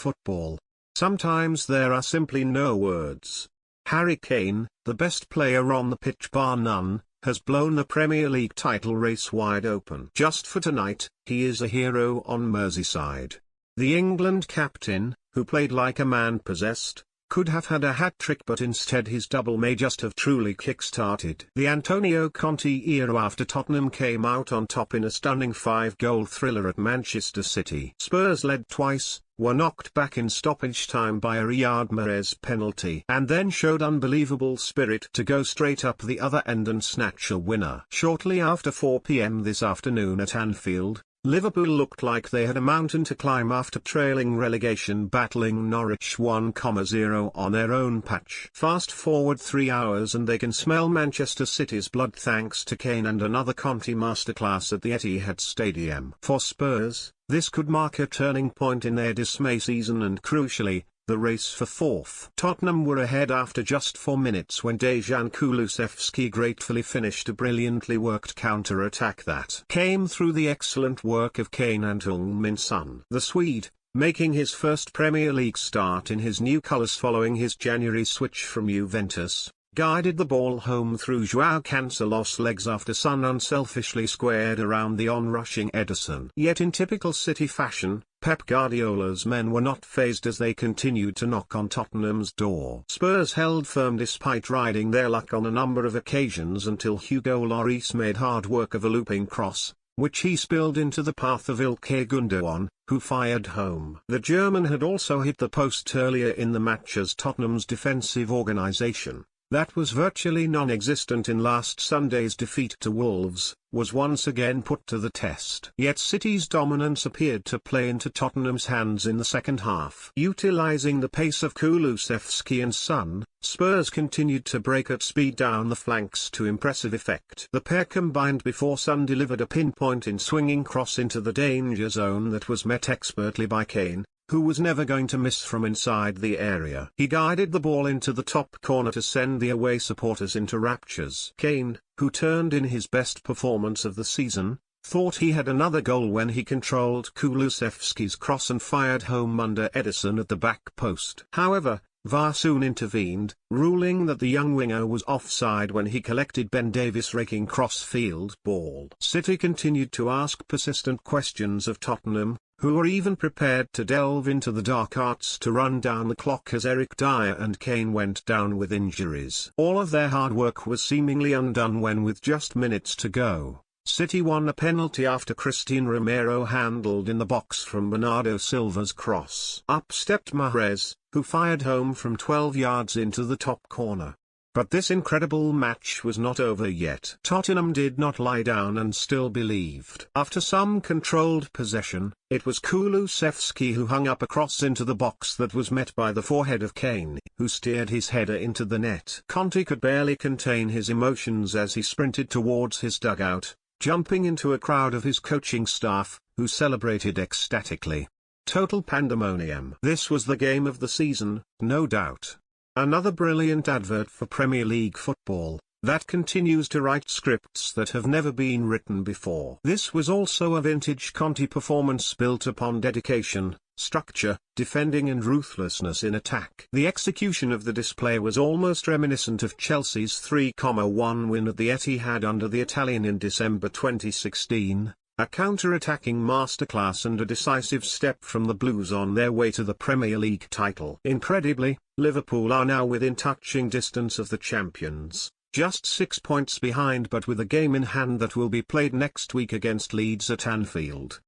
football. Sometimes there are simply no words. Harry Kane, the best player on the pitch bar none, has blown the Premier League title race wide open. Just for tonight, he is a hero on Merseyside. The England captain, who played like a man possessed, could have had a hat-trick, but instead his double may just have truly kick-started the Antonio Conte era after Tottenham came out on top in a stunning 5-goal thriller at Manchester City. Spurs led twice, were knocked back in stoppage time by a Riyad Mahrez penalty, and then showed unbelievable spirit to go straight up the other end and snatch a winner. Shortly after 4 p.m. this afternoon at Anfield, Liverpool looked like they had a mountain to climb after trailing relegation, battling Norwich 1-0 on their own patch. Fast forward 3 hours and they can smell Manchester City's blood thanks to Kane and another Conte masterclass at the Etihad Stadium. For Spurs, this could mark a turning point in their dismay season and, crucially, the race for fourth. Tottenham were ahead after just 4 minutes when Dejan Kulusevski gratefully finished a brilliantly worked counter-attack that came through the excellent work of Kane and Heung-min Son. The Swede, making his first Premier League start in his new colours following his January switch from Juventus, guided the ball home through Joao Cancelo's legs after Son unselfishly squared around the on-rushing Ederson. Yet in typical City fashion, Pep Guardiola's men were not fazed as they continued to knock on Tottenham's door. Spurs held firm despite riding their luck on a number of occasions until Hugo Lloris made hard work of a looping cross, which he spilled into the path of Ilkay Gundogan, who fired home. The German had also hit the post earlier in the match as Tottenham's defensive organisation, that was virtually non-existent in last Sunday's defeat to Wolves, was once again put to the test. Yet City's dominance appeared to play into Tottenham's hands in the second half. Utilising the pace of Kulusevski and Son, Spurs continued to break at speed down the flanks to impressive effect. The pair combined before Son delivered a pinpoint in swinging cross into the danger zone that was met expertly by Kane, who was never going to miss from inside the area. He guided the ball into the top corner to send the away supporters into raptures. Kane, who turned in his best performance of the season, thought he had another goal when he controlled Kulusevski's cross and fired home under Ederson at the back post. However, VAR soon intervened, ruling that the young winger was offside when he collected Ben Davies' raking cross-field ball. City continued to ask persistent questions of Tottenham, who were even prepared to delve into the dark arts to run down the clock as Eric Dyer and Kane went down with injuries. All of their hard work was seemingly undone when, with just minutes to go, City won a penalty after Christian Romero handled in the box from Bernardo Silva's cross. Up stepped Mahrez, who fired home from 12 yards into the top corner. But this incredible match was not over yet. Tottenham did not lie down and still believed. After some controlled possession, it was Kulusevski who hung up a cross into the box that was met by the forehead of Kane, who steered his header into the net. Conte could barely contain his emotions as he sprinted towards his dugout, jumping into a crowd of his coaching staff, who celebrated ecstatically. Total pandemonium. This was the game of the season, no doubt. Another brilliant advert for Premier League football, that continues to write scripts that have never been written before. This was also a vintage Conte performance built upon dedication, structure, defending and ruthlessness in attack. The execution of the display was almost reminiscent of Chelsea's 3-1 win at the Etihad under the Italian in December 2016. A counter-attacking masterclass and a decisive step from the Blues on their way to the Premier League title. Incredibly, Liverpool are now within touching distance of the champions, just 6 points behind, but with a game in hand that will be played next week against Leeds at Anfield.